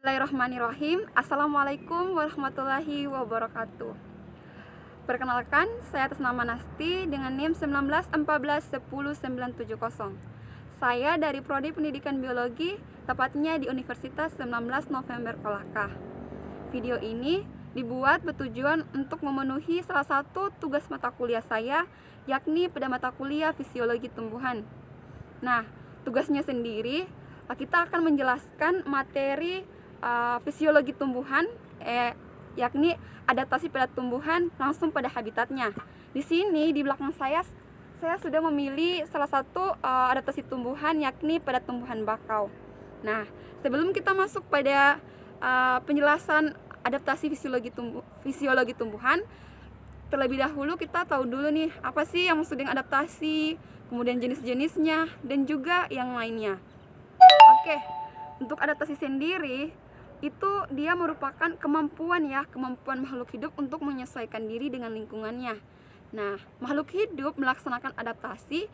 Bismillahirrahmanirrahim. Assalamualaikum warahmatullahi wabarakatuh. Perkenalkan, saya atas nama Nasti dengan NIM 1914100970. Saya dari Prodi Pendidikan Biologi, tepatnya di Universitas 19 November Kolaka. Video ini dibuat bertujuan untuk memenuhi salah satu tugas mata kuliah saya, yakni pada mata kuliah Fisiologi Tumbuhan. Nah, tugasnya sendiri, kita akan menjelaskan materi fisiologi tumbuhan, yakni adaptasi pada tumbuhan langsung pada habitatnya. Di sini di belakang saya sudah memilih salah satu adaptasi tumbuhan, yakni pada tumbuhan bakau. Nah, sebelum kita masuk pada penjelasan adaptasi fisiologi tumbuhan, terlebih dahulu kita tahu dulu nih apa sih yang maksud dengan adaptasi, kemudian jenis-jenisnya dan juga yang lainnya. Oke, untuk adaptasi sendiri itu dia merupakan kemampuan makhluk hidup untuk menyesuaikan diri dengan lingkungannya. Nah, makhluk hidup melaksanakan adaptasi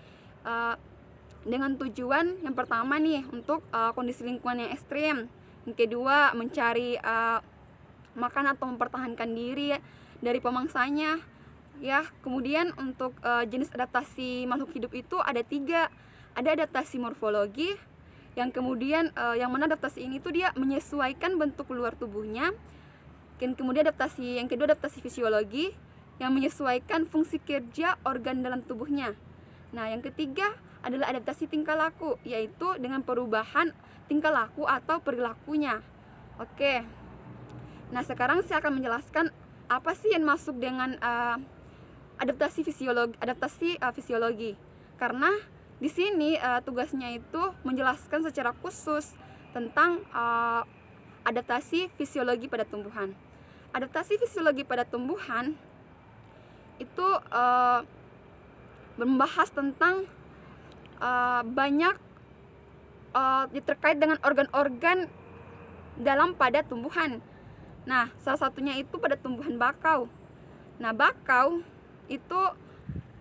dengan tujuan yang pertama nih untuk kondisi lingkungan yang ekstrim. Yang kedua, mencari makan atau mempertahankan diri dari pemangsanya. Ya, kemudian untuk jenis adaptasi makhluk hidup itu ada 3. Ada adaptasi morfologi, yang kemudian yang mana adaptasi ini tuh dia menyesuaikan bentuk luar tubuhnya. Kemudian yang kedua adaptasi fisiologi, yang menyesuaikan fungsi kerja organ dalam tubuhnya. Nah, yang ketiga adalah adaptasi tingkah laku, yaitu dengan perubahan tingkah laku atau perilakunya. Oke. Nah, sekarang saya akan menjelaskan apa sih yang masuk dengan adaptasi fisiologi. Karena di sini tugasnya itu menjelaskan secara khusus tentang adaptasi fisiologi pada tumbuhan. Adaptasi fisiologi pada tumbuhan itu membahas tentang banyak terkait dengan organ-organ dalam pada tumbuhan. Nah, salah satunya itu pada tumbuhan bakau. Nah, bakau itu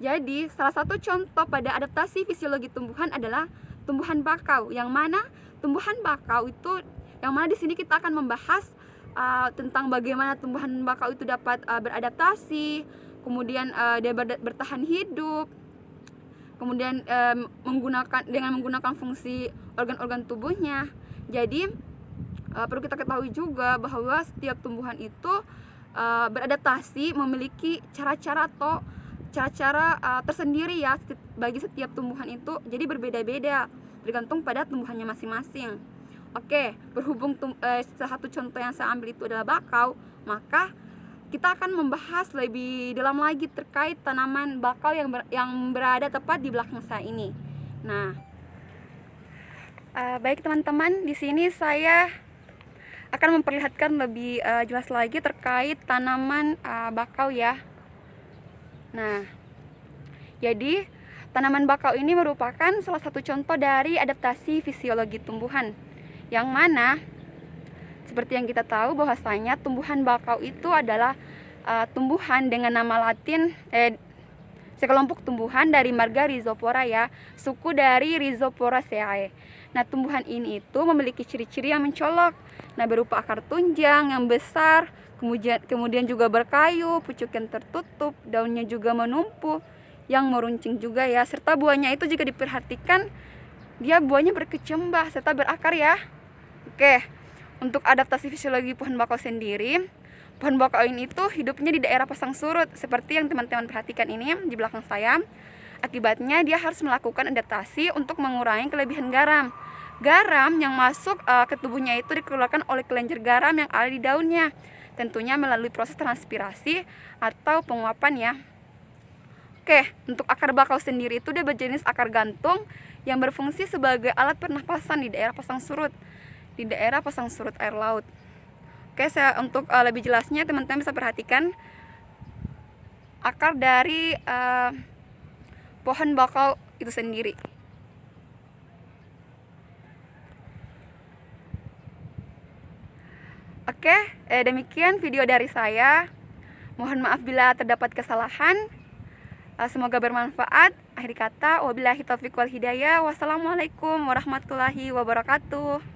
jadi salah satu contoh pada adaptasi fisiologi tumbuhan adalah tumbuhan bakau, yang mana tumbuhan bakau itu di sini kita akan membahas tentang bagaimana tumbuhan bakau itu dapat beradaptasi, kemudian dia bertahan hidup, kemudian menggunakan fungsi organ-organ tubuhnya. Jadi perlu kita ketahui juga bahwa setiap tumbuhan itu beradaptasi memiliki cara-cara tersendiri ya bagi setiap tumbuhan itu, jadi berbeda-beda bergantung pada tumbuhannya masing-masing. Oke, berhubung salah satu contoh yang saya ambil itu adalah bakau, maka kita akan membahas lebih dalam lagi terkait tanaman bakau yang berada tepat di belakang saya ini. Nah, baik teman-teman, di sini saya akan memperlihatkan lebih jelas lagi terkait tanaman bakau ya. Nah, jadi tanaman bakau ini merupakan salah satu contoh dari adaptasi fisiologi tumbuhan, yang mana seperti yang kita tahu bahwasanya tumbuhan bakau itu adalah tumbuhan dengan nama latin sekelompok tumbuhan dari marga Rhizopora ya, suku dari Rhizoporaceae. Nah, tumbuhan ini itu memiliki ciri-ciri yang mencolok. Nah, berupa akar tunjang yang besar, kemudian juga berkayu, pucuk yang tertutup, daunnya juga menumpuk, yang meruncing juga ya, serta buahnya itu jika diperhatikan dia buahnya berkecambah serta berakar ya. Oke, untuk adaptasi fisiologi pohon bakau sendiri, pohon bakau ini itu hidupnya di daerah pasang surut seperti yang teman-teman perhatikan ini di belakang saya. Akibatnya dia harus melakukan adaptasi untuk mengurangi kelebihan garam. Garam yang masuk ke tubuhnya itu dikeluarkan oleh kelenjar garam yang ada di daunnya, tentunya melalui proses transpirasi atau penguapan ya. Oke, untuk akar bakau sendiri itu dia berjenis akar gantung yang berfungsi sebagai alat pernapasan di daerah pasang surut air laut. Oke, untuk lebih jelasnya teman-teman bisa perhatikan akar dari pohon bakau itu sendiri. Oke, demikian video dari saya. Mohon maaf bila terdapat kesalahan. Semoga bermanfaat. Akhir kata, wabillahi taufiq wal hidayah. Wassalamualaikum warahmatullahi wabarakatuh.